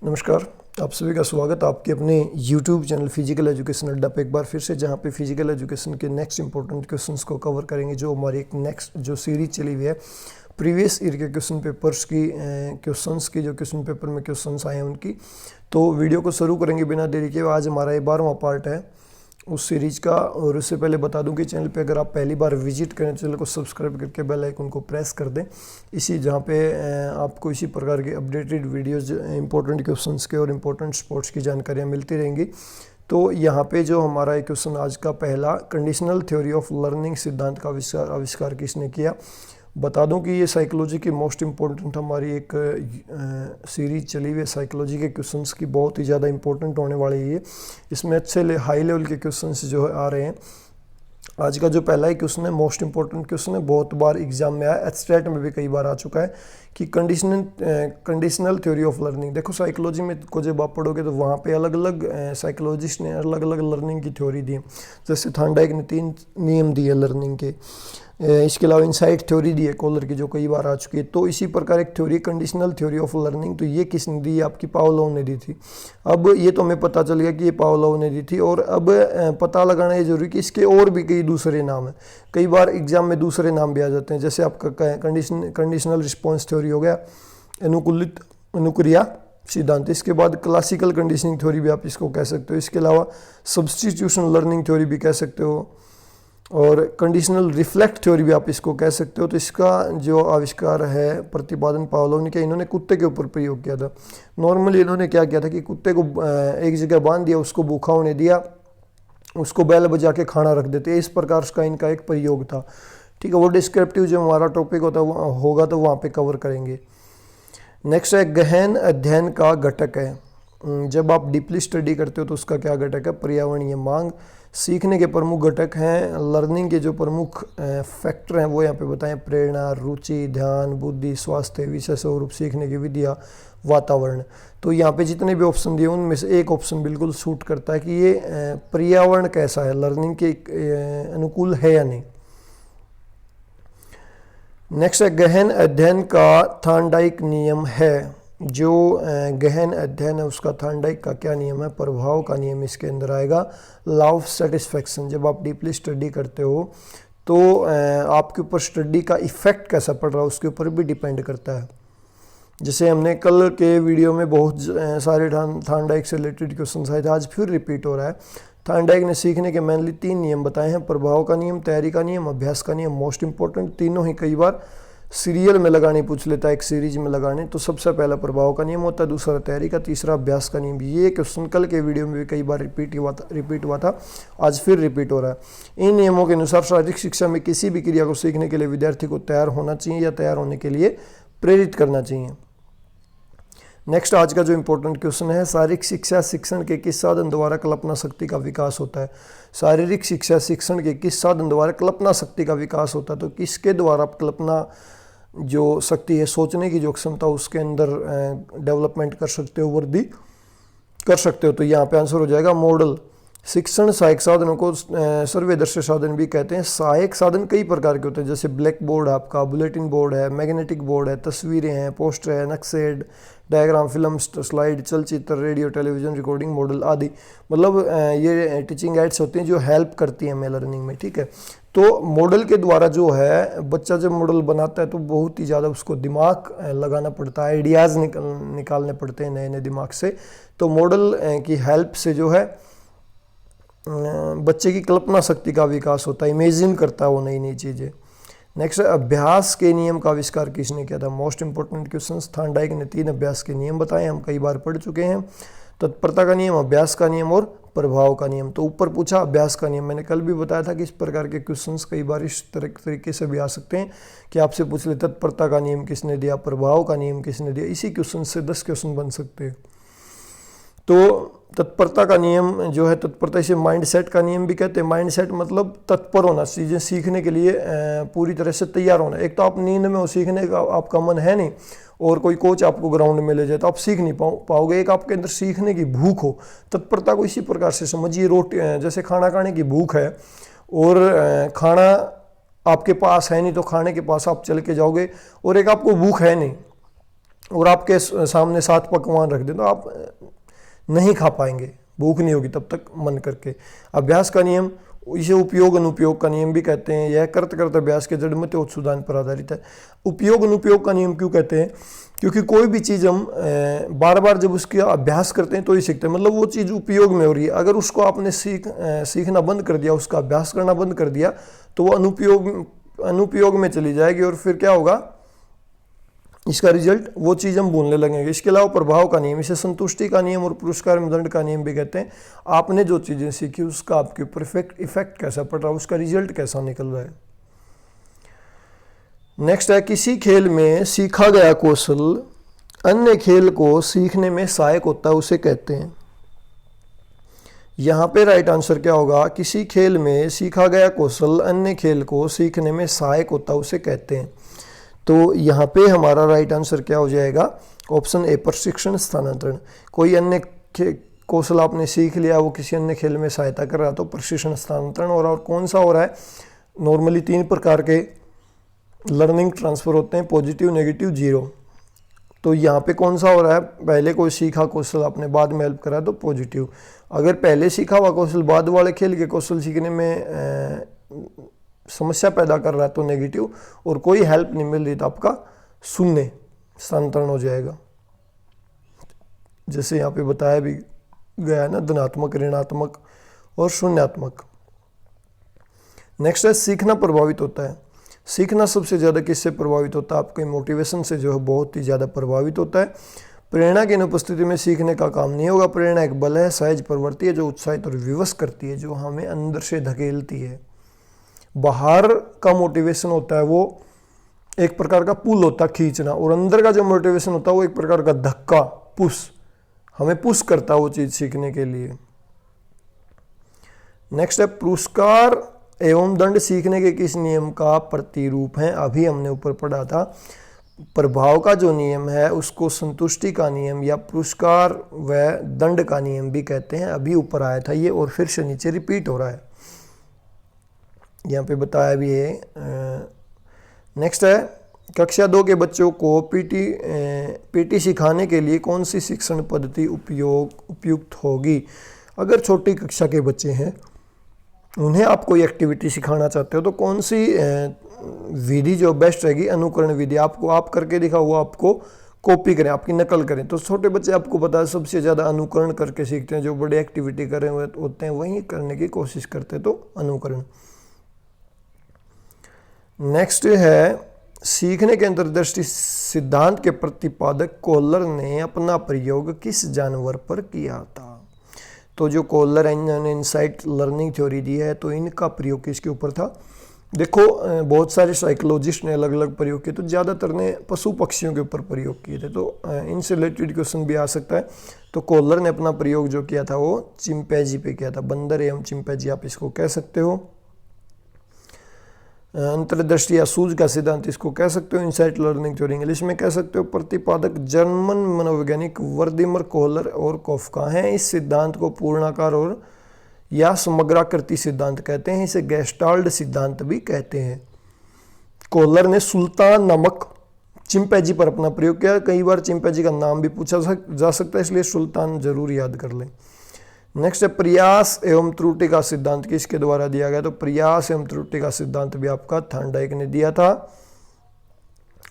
नमस्कार। आप सभी का स्वागत आपके अपने YouTube चैनल फिजिकल एजुकेशन अड्डा पे एक बार फिर से, जहाँ पे फिजिकल एजुकेशन के नेक्स्ट इंपॉर्टेंट क्वेश्चंस को कवर करेंगे। जो हमारी एक नेक्स्ट जो सीरीज चली हुई है प्रीवियस ईयर के क्वेश्चन पेपर्स की, क्वेश्चंस की, जो क्वेश्चन पेपर में क्वेश्चंस आए हैं उनकी। तो वीडियो को शुरू करेंगे बिना देरी के। आज हमारा ये 12वां पार्ट है उस सीरीज का। और उससे पहले बता दूं कि चैनल पे अगर आप पहली बार विजिट करें तो चैनल को सब्सक्राइब करके बेल आइकन को प्रेस कर दें, इसी जहां पे आपको इसी प्रकार के अपडेटेड वीडियोस, इंपॉर्टेंट क्वेश्चंस के और इम्पोर्टेंट स्पोर्ट्स की जानकारियां मिलती रहेंगी। तो यहाँ पे जो हमारा एक क्वेश्चन आज का पहला, कंडीशनल थ्योरी ऑफ लर्निंग सिद्धांत का आविष्कार किसने किया। बता दूं कि ये साइकोलॉजी की मोस्ट इम्पोर्टेंट हमारी एक सीरीज चली हुई है साइकोलॉजी के क्वेश्चंस की, बहुत ही ज़्यादा इंपॉर्टेंट होने वाली है। इसमें अच्छे हाई लेवल के क्वेश्चंस जो है आ रहे हैं। आज का जो पहला ही क्वेश्चन है मोस्ट इंपॉर्टेंट क्वेश्चन है, बहुत बार एग्जाम में आया, एचटेट में भी कई बार आ चुका है कि कंडीशनल थ्योरी ऑफ लर्निंग। देखो साइकोलॉजी में को जब आप पढ़ोगे तो वहाँ पे अलग अलग साइकोलॉजिस्ट ने अलग अलग लर्निंग की थ्योरी दी। जैसे थॉर्नडाइक ने 3 नियम दिए लर्निंग के, इसके अलावा इनसाइट थ्योरी दी है कॉलर की, जो कई बार आ चुकी है। तो इसी प्रकार एक theory conditional theory of learning, तो ये किसने दी? आपकी पावलोव ने दी थी। अब ये तो हमें पता चल गया कि ये पावलोव ने दी थी, और अब पता लगाना ये जरूरी कि इसके और भी कई दूसरे नाम हैं। कई बार एग्जाम में दूसरे नाम भी आ जाते हैं, जैसे आपका कंडीशनल रिस्पॉन्स थ्योरी हो गया, अनुकूलित अनुक्रिया सिद्धांत। इसके बाद क्लासिकल कंडीशनिंग थ्योरी भी आप इसको कह सकते हो। इसके अलावा सब्स्टिट्यूशन लर्निंग थ्योरी भी कह सकते हो, और कंडीशनल रिफ्लेक्ट थ्योरी भी आप इसको कह सकते हो। तो इसका जो आविष्कार है प्रतिपादन पावलोव ने किया, इन्होंने कुत्ते के ऊपर प्रयोग किया था। नॉर्मली इन्होंने क्या किया था कि कुत्ते को एक जगह बांध दिया, उसको भूखा होने दिया, उसको बैल बजा के खाना रख देते। इस प्रकार का इनका एक प्रयोग था। ठीक है, वो डिस्क्रिप्टिव जो हमारा टॉपिक होगा तो वहाँ पे कवर करेंगे। नेक्स्ट है गहन अध्ययन का घटक है। जब आप डीपली स्टडी करते हो तो उसका क्या घटक है? पर्यावरणीय मांग। सीखने के प्रमुख घटक हैं, लर्निंग के जो प्रमुख फैक्टर हैं वो यहाँ पे बताएं: प्रेरणा, रुचि, ध्यान, बुद्धि, स्वास्थ्य, विषय स्वरूप, सीखने की विधियाँ, वातावरण। तो यहाँ पे जितने भी ऑप्शन दिए उनमें से एक ऑप्शन बिल्कुल सूट करता है कि ये पर्यावरण कैसा है, लर्निंग के अनुकूल है या नहीं। नेक्स्ट है गहन अध्ययन का थॉर्नडाइक नियम है। जो गहन अध्ययन है उसका थॉर्नडाइक का क्या नियम है? प्रभाव का नियम इसके अंदर आएगा। Law of satisfaction. जब आप डीपली स्टडी करते हो तो आपके ऊपर स्टडी का इफेक्ट कैसा पड़ रहा है उसके ऊपर भी डिपेंड करता है। जैसे हमने कल के वीडियो में बहुत सारे थॉर्नडाइक से रिलेटेड क्वेश्चन आए थे, आज फिर रिपीट हो रहा है। थॉर्नडाइक ने सीखने के मेनली 3 नियम बताए हैं: प्रभाव का नियम, तैयारी का नियम, अभ्यास का नियम। मोस्ट इंपॉर्टेंट तीनों ही कई बार सीरियल में लगाने पूछ लेता है, एक सीरीज में लगाने। तो सबसे पहला प्रभाव का नियम होता है, दूसरा तैयारी का, तीसरा अभ्यास का नियम। ये क्वेश्चन कल के वीडियो में भी कई बार रिपीट हुआ था, आज फिर रिपीट हो रहा है। इन नियमों के अनुसार शारीरिक शिक्षा में किसी भी क्रिया को सीखने के लिए विद्यार्थी को तैयार होना चाहिए या तैयार होने के लिए प्रेरित करना चाहिए। नेक्स्ट आज का जो इंपॉर्टेंट क्वेश्चन है, शारीरिक शिक्षा शिक्षण के किस साधन द्वारा कल्पना शक्ति का विकास होता है? शारीरिक शिक्षा शिक्षण के किस साधन द्वारा कल्पना शक्ति का विकास होता है? तो किसके द्वारा आप कल्पना जो शक्ति है, सोचने की जो क्षमता, उसके अंदर डेवलपमेंट कर सकते हो, वृद्धि कर सकते हो। तो यहाँ पे आंसर हो जाएगा मॉडल। शिक्षण सहायक साधनों को सर्वदर्शी साधन भी कहते हैं। सहायक साधन कई प्रकार के होते हैं, जैसे ब्लैक बोर्ड आपका, बुलेटिन बोर्ड है, मैग्नेटिक बोर्ड है, तस्वीरें हैं, पोस्टर है, नक्शे, डायग्राम, फिल्म, स्लाइड, चलचित्र, रेडियो, टेलीविजन, रिकॉर्डिंग मॉडल आदि। मतलब ये टीचिंग एड्स होती हैं जो हेल्प करती हैं हमें लर्निंग में। ठीक है, तो मॉडल के द्वारा जो है बच्चा जब मॉडल बनाता है तो बहुत ही ज़्यादा उसको दिमाग लगाना पड़ता है, आइडियाज़ निकालने पड़ते हैं नए नए दिमाग से। तो मॉडल की हेल्प से जो है बच्चे की कल्पना शक्ति का विकास होता है, इमेजिन करता है वो नई नई चीज़ें। नेक्स्ट, अभ्यास के नियम का आविष्कार किसने किया था? Most important question. थॉर्नडाइक ने 3 अभ्यास के नियम बताए, हम कई बार पढ़ चुके हैं। तत्परता का नियम, अभ्यास का नियम और प्रभाव का नियम। तो ऊपर पूछा अभ्यास का नियम, मैंने कल भी बताया था कि इस प्रकार के क्वेश्चंस कई बार इस तरीके से भी आ सकते हैं कि आपसे पूछ ले तत्परता का नियम किसने दिया, प्रभाव का नियम किसने दिया। इसी क्वेश्चन से 10 क्वेश्चन बन सकते हैं। तो तत्परता का नियम जो है, तत्परता इसे माइंडसेट का नियम भी कहते हैं। माइंडसेट मतलब तत्पर होना, चीज़ें सीखने के लिए पूरी तरह से तैयार होना। एक तो आप नींद में हो, सीखने का आपका मन है नहीं, और कोई कोच आपको ग्राउंड में ले जाए तो आप सीख नहीं पाओगे। एक आपके अंदर सीखने की भूख हो। तत्परता को इसी प्रकार से समझिए, रोटी जैसे खाना खाने की भूख है और खाना आपके पास है नहीं, तो खाने के पास आप चल के जाओगे, और एक आपको भूख है नहीं, और आपके सामने 7 पकवान रख दें तो आप नहीं खा पाएंगे, भूख नहीं होगी तब तक मन करके। अभ्यास का नियम, इसे उपयोग अनुपयोग का नियम भी कहते हैं। यह करत करत अभ्यास के जड़मत उत्सुदान पर आधारित है। उपयोग अनुपयोग का नियम क्यों कहते हैं? क्योंकि कोई भी चीज़ हम बार बार जब उसका अभ्यास करते हैं तो ही सीखते हैं, मतलब वो चीज़ उपयोग में हो रही है। अगर उसको आपने सीखना बंद कर दिया, उसका अभ्यास करना बंद कर दिया, तो वो अनुपयोग में चली जाएगी और फिर क्या होगा, इसका रिजल्ट वो चीज़ हम भूलने लगेंगे। इसके अलावा प्रभाव का नियम, इसे संतुष्टि का नियम और पुरस्कार में दंड का नियम भी कहते हैं। आपने जो चीज़ें सीखी उसका आपके ऊपर इफेक्ट कैसा पड़ रहा है, उसका रिजल्ट कैसा निकल रहा है। नेक्स्ट है, किसी खेल में सीखा गया कौशल अन्य खेल को सीखने में सहायक होता है, उसे कहते हैं। यहाँ पे राइट आंसर क्या होगा? किसी खेल में सीखा गया कौशल अन्य खेल को सीखने में सहायक होता है, उसे कहते हैं। तो यहाँ पे हमारा राइट आंसर क्या हो जाएगा? ऑप्शन ए, प्रशिक्षण स्थानांतरण। कोई अन्य कौशल आपने सीख लिया, वो किसी अन्य खेल में सहायता कर रहा है तो प्रशिक्षण स्थानांतरण। और कौन सा हो रहा है? नॉर्मली 3 प्रकार के लर्निंग ट्रांसफ़र होते हैं, पॉजिटिव, नेगेटिव, जीरो। तो यहाँ पे कौन सा हो रहा है? पहले कोई सीखा कौशल आपने बाद में हेल्प करा तो पॉजिटिव। अगर पहले सीखा हुआ कौशल बाद वाले खेल के कौशल सीखने में समस्या पैदा कर रहा है तो नेगेटिव, और कोई हेल्प नहीं मिल रही तो आपका शून्य स्थानांतरण हो जाएगा। जैसे यहाँ पे बताया भी गया है ना, धनात्मक, ऋणात्मक और शून्यात्मक। नेक्स्ट है, सीखना प्रभावित होता है। सीखना सबसे ज़्यादा किससे प्रभावित होता है? आपके मोटिवेशन से जो है बहुत ही ज़्यादा प्रभावित होता है। प्रेरणा की अनुपस्थिति में सीखने का काम नहीं होगा। प्रेरणा एक बल है, सहज प्रवृत्ति है जो उत्साहित और विवश करती है, जो हमें अंदर से धकेलती है। बाहर का मोटिवेशन होता है वो एक प्रकार का पुल होता है, खींचना, और अंदर का जो मोटिवेशन होता है वो एक प्रकार का धक्का, पुश, हमें पुश करता है वो चीज़ सीखने के लिए। नेक्स्ट है, पुरस्कार एवं दंड सीखने के किस नियम का प्रतिरूप है? अभी हमने ऊपर पढ़ा था, प्रभाव का जो नियम है उसको संतुष्टि का नियम या पुरस्कार व दंड का नियम भी कहते हैं। अभी ऊपर आया था ये और फिर से नीचे रिपीट हो रहा है, यहाँ पे बताया भी है। नेक्स्ट है, कक्षा 2 के बच्चों को पीटी सिखाने के लिए कौन सी शिक्षण पद्धति उपयुक्त होगी? अगर छोटी कक्षा के बच्चे हैं, उन्हें आप कोई एक्टिविटी सिखाना चाहते हो तो कौन सी विधि जो बेस्ट रहेगी? अनुकरण विधि। आपको आप करके दिखा हुआ आपको कॉपी करें, आपकी नकल करें। तो छोटे बच्चे आपको पता है सबसे ज़्यादा अनुकरण करके सीखते हैं, जो बड़े एक्टिविटी कर रहे होते हैं वहीं करने की कोशिश करते हैं, तो अनुकरण। नेक्स्ट है, सीखने के अंतर्दृष्टि सिद्धांत के प्रतिपादक कोहलर ने अपना प्रयोग किस जानवर पर किया था? तो जो कोहलर ने इनसाइट लर्निंग थ्योरी दी है, तो इनका प्रयोग किसके ऊपर था? देखो, बहुत सारे साइकोलॉजिस्ट ने अलग अलग प्रयोग किए, तो ज़्यादातर ने पशु पक्षियों के ऊपर प्रयोग किए थे, तो इनसे रिलेटेड क्वेश्चन भी आ सकता है। तो कोहलर ने अपना प्रयोग जो किया था वो चिंपैंजी पे किया था, बंदर एवं चिंपैंजी आप इसको कह सकते हो। अंतर्दृष्टि या सूझ का सिद्धांत इसको कह सकते हो, इनसाइट लर्निंग थ्योरी इंग्लिश में कह सकते हो। प्रतिपादक जर्मन मनोवैज्ञानिक वर्दिमर कोहलर और कोफका हैं। इस सिद्धांत को पूर्णाकार और या समग्राकृति सिद्धांत कहते हैं, इसे गेस्टाल्ट सिद्धांत भी कहते हैं। कोहलर ने सुल्तान नामक चिंपैंजी पर अपना प्रयोग किया। कई बार चिंपैंजी का नाम भी पूछा जा सकता है, इसलिए सुल्तान जरूर याद कर लें। नेक्स्ट है, प्रयास एवं त्रुटि का सिद्धांत किसके द्वारा दिया गया? तो प्रयास एवं त्रुटि का सिद्धांत भी आपका थॉर्नडाइक ने दिया था।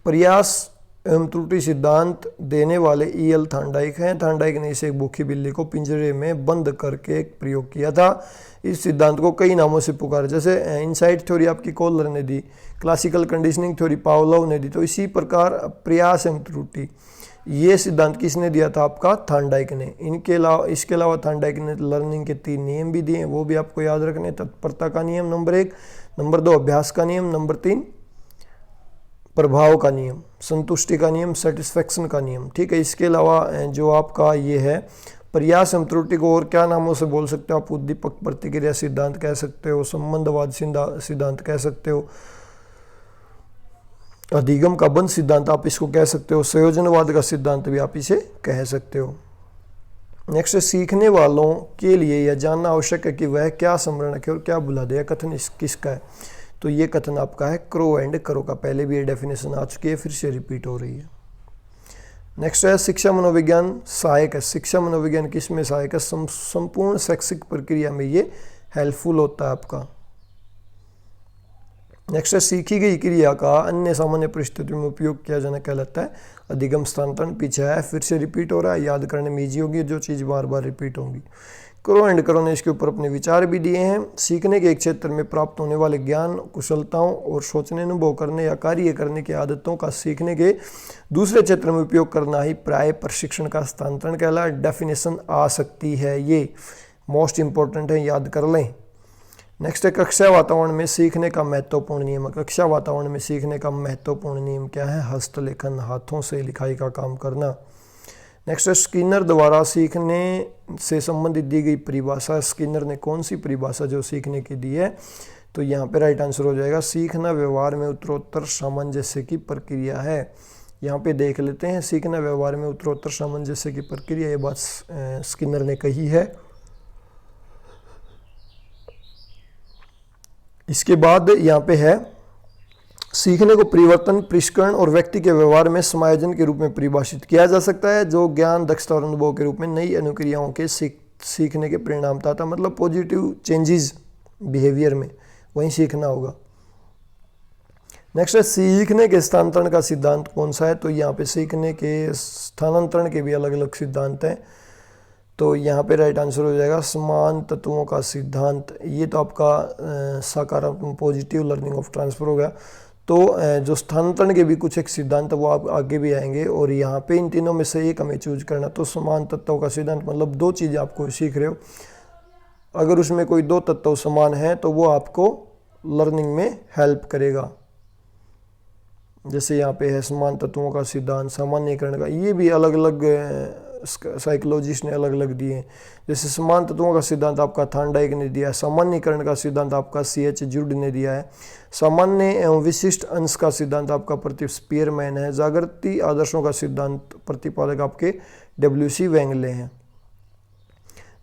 प्रयास एवं त्रुटि सिद्धांत देने वाले ईएल थॉर्नडाइक हैं। थॉर्नडाइक ने इसे एक भूखी बिल्ली को पिंजरे में बंद करके एक प्रयोग किया था। इस सिद्धांत को कई नामों से पुकारा, जैसे इनसाइट थ्योरी आपकी कोहलर ने दी, क्लासिकल कंडीशनिंग थ्योरी पावलोव ने दी। तो इसी प्रकार प्रयास एवं त्रुटि ये सिद्धांत किसने दिया था? आपका थॉर्नडाइक ने। इसके अलावा थॉर्नडाइक ने लर्निंग के 3 नियम भी दिए हैं, वो भी आपको याद रखने। तत्परता का नियम नंबर 1, नंबर 2 अभ्यास का नियम, नंबर 3 प्रभाव का नियम, संतुष्टि का नियम, सेटिस्फेक्शन का नियम। ठीक है, इसके अलावा जो आपका ये है प्रयास एवं त्रुटि को और क्या नामों से बोल सकते हो आप? उद्दीपक प्रतिक्रिया सिद्धांत कह सकते हो, संबंधवाद सिद्धांत कह सकते हो, अधिगम का बंध सिद्धांत आप इसको कह सकते हो, संयोजनवाद का सिद्धांत भी आप इसे कह सकते हो। नेक्स्ट, सीखने वालों के लिए यह जानना आवश्यक है कि वह क्या स्मरण रखे और क्या भुला दे। कथन किसका है? तो ये कथन आपका है क्रो एंड करो का। पहले भी ये डेफिनेशन आ चुकी है, फिर से रिपीट हो रही है। नेक्स्ट है शिक्षा मनोविज्ञान सहायक है। शिक्षा मनोविज्ञान किस में सहायक है? संपूर्ण शैक्षिक प्रक्रिया में ये हेल्पफुल होता है आपका। नेक्स्ट है सीखी गई क्रिया का अन्य सामान्य परिस्थितियों में उपयोग किया जाना कहलाता है अधिगम स्थानांतरण। पीछे है, फिर से रिपीट हो रहा है, याद करने में ईजी होगी, जो चीज़ बार बार रिपीट होंगी। क्रो एंड करो ने इसके ऊपर अपने विचार भी दिए हैं। सीखने के एक क्षेत्र में प्राप्त होने वाले ज्ञान, कुशलताओं और सोचने, अनुभव करने या कार्य करने की आदतों का सीखने के दूसरे क्षेत्र में उपयोग करना ही प्राय प्रशिक्षण का स्थानांतरण कहला। डेफिनेशन आ सकती है, ये मोस्ट इंपॉर्टेंट है, याद कर लें। नेक्स्ट है कक्षा वातावरण में सीखने का महत्वपूर्ण नियम। कक्षा वातावरण में सीखने का महत्वपूर्ण नियम क्या है? हस्तलेखन, हाथों से लिखाई का काम करना। नेक्स्ट है स्किनर द्वारा सीखने से संबंधित दी गई परिभाषा। स्किनर ने कौन सी परिभाषा जो सीखने की दी है? तो यहाँ पे राइट आंसर हो जाएगा सीखना व्यवहार में उत्तरोत्तर सामंजस्य की प्रक्रिया है। यहाँ पे देख लेते हैं, सीखना व्यवहार में उत्तरोत्तर सामंजस्य की प्रक्रिया, ये बात स्किनर ने कही है। इसके बाद यहाँ पे है सीखने को परिवर्तन, परिष्करण और व्यक्ति के व्यवहार में समायोजन के रूप में परिभाषित किया जा सकता है, जो ज्ञान, दक्षता और अनुभव के रूप में नई अनुक्रियाओं के सीखने के परिणाम था। मतलब पॉजिटिव चेंजेस बिहेवियर में, वहीं सीखना होगा। नेक्स्ट है सीखने के स्थानांतरण का सिद्धांत कौन सा है? तो यहाँ पे सीखने के स्थानांतरण के भी अलग अलग सिद्धांत हैं, तो यहाँ पे राइट आंसर हो जाएगा समान तत्वों का सिद्धांत। ये तो आपका सकारात्मक पॉजिटिव लर्निंग ऑफ ट्रांसफर हो गया। तो जो स्थानांतरण के भी कुछ एक सिद्धांत वो आप आगे भी आएंगे, और यहाँ पे इन तीनों में से एक हमें चूज करना। तो समान तत्वों का सिद्धांत मतलब दो चीज़ें आपको सीख रहे हो, अगर उसमें कोई दो तत्व समान है तो वो आपको लर्निंग में हेल्प करेगा। जैसे यहाँ पे है समान तत्वों का सिद्धांत, सामान्यीकरण का, ये भी अलग अलग साइकोलॉजिस्ट ने अलग अलग दिए हैं। जैसे समान तत्वों का सिद्धांत आपका थॉर्नडाइक ने दिया है, सामान्यीकरण का सिद्धांत आपका C.H. जुड ने दिया है, सामान्य एवं विशिष्ट अंश का सिद्धांत आपका स्पीयरमैन है, जागृति आदर्शों का सिद्धांत प्रतिपादक आपके W.C. वेंगले हैं।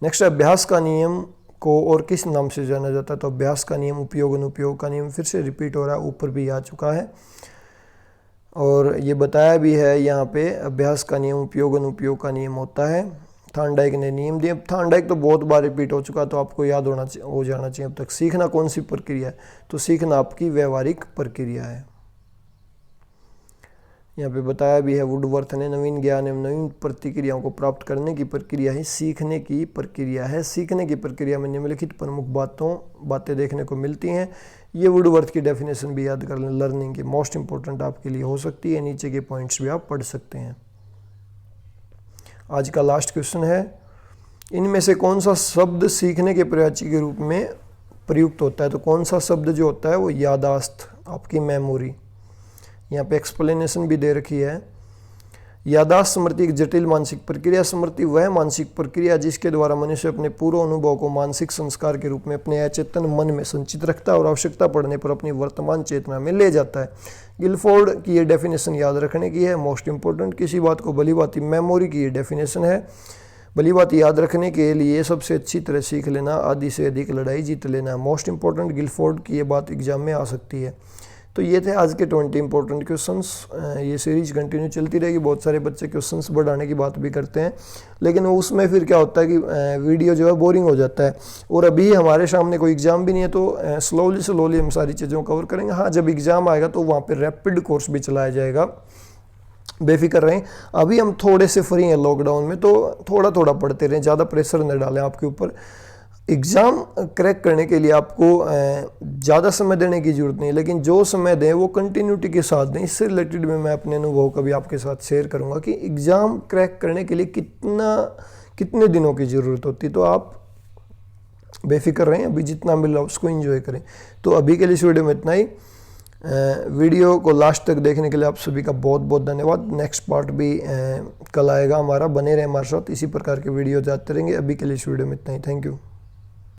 नेक्स्ट अभ्यास का नियम को और किस नाम से जाना जाता है? तो अभ्यास का नियम उपयोग अनुपयोग का नियम, फिर से रिपीट हो रहा है, ऊपर भी आ चुका है और ये बताया भी है यहाँ पे। अभ्यास का नियम उपयोग अनुपयोग का नियम होता है। थॉर्नडाइक ने नियम दिए। थॉर्नडाइक तो बहुत बार रिपीट हो चुका, तो आपको याद हो जाना चाहिए अब तक। सीखना कौन सी प्रक्रिया है? तो सीखना आपकी व्यवहारिक प्रक्रिया है। यहाँ पे बताया भी है वुडवर्थ ने, नवीन ज्ञान एवं नवीन प्रतिक्रियाओं को प्राप्त करने की प्रक्रिया ही सीखने की प्रक्रिया है। सीखने की प्रक्रिया में निम्नलिखित प्रमुख बातें देखने को मिलती हैं। ये वुडवर्थ की डेफिनेशन भी याद कर लें, लर्निंग की मोस्ट इंपॉर्टेंट आपके लिए हो सकती है। नीचे के पॉइंट्स भी आप पढ़ सकते हैं। आज का लास्ट क्वेश्चन है, इनमें से कौन सा शब्द सीखने के प्रयाची के रूप में प्रयुक्त होता है? तो कौन सा शब्द जो होता है वो यादाश्त, आपकी मेमोरी। यहाँ पे एक्सप्लेनेशन भी दे रखी है। यादाश्त स्मृति एक जटिल मानसिक प्रक्रिया। स्मृति वह मानसिक प्रक्रिया जिसके द्वारा मनुष्य अपने पूर्व अनुभव को मानसिक संस्कार के रूप में अपने अचेतन मन में संचित रखता है और आवश्यकता पड़ने पर अपनी वर्तमान चेतना में ले जाता है। गिलफोर्ड की ये डेफिनेशन याद रखने की है, मोस्ट इंपॉर्टेंट। किसी बात को भली भांति मेमोरी की ये डेफिनेशन है, भली बात याद रखने के लिए सबसे अच्छी तरह सीख लेना, आधी से अधिक लड़ाई जीत लेना, मोस्ट इंपॉर्टेंट। गिलफोर्ड की ये बात एग्जाम में आ सकती है। तो ये थे आज के 20 इंपॉर्टेंट क्वेश्चंस। ये सीरीज कंटिन्यू चलती रहेगी। बहुत सारे बच्चे क्वेश्चंस बढ़ाने की बात भी करते हैं, लेकिन उसमें फिर क्या होता है कि वीडियो जो है बोरिंग हो जाता है। और अभी हमारे सामने कोई एग्ज़ाम भी नहीं है, तो स्लोली हम सारी चीज़ों को कवर करेंगे। हाँ, जब एग्ज़ाम आएगा तो वहाँ पर रैपिड कोर्स भी चलाया जाएगा, बेफिक्र रहें। अभी हम थोड़े से फ्री हैं लॉकडाउन में, तो थोड़ा थोड़ा पढ़ते रहें, ज़्यादा प्रेशर न डालें आपके ऊपर। एग्ज़ाम क्रैक करने के लिए आपको ज़्यादा समय देने की ज़रूरत नहीं, लेकिन जो समय दें वो कंटिन्यूटी के साथ दें। इससे रिलेटेड में मैं अपने अनुभव का भी आपके साथ शेयर करूंगा कि एग्ज़ाम क्रैक करने के लिए कितने दिनों की ज़रूरत होती है। तो आप बेफिक्र रहें, अभी जितना मिल रहा है उसको एंजॉय करें। तो अभी के लिए इस वीडियो में इतना ही। वीडियो को लास्ट तक देखने के लिए आप सभी का बहुत बहुत धन्यवाद। नेक्स्ट पार्ट भी कल आएगा हमारा, बने रहे हमारे साथ। इसी प्रकार के वीडियो जाते रहेंगे। अभी के लिए इस वीडियो में इतना ही। Thank you.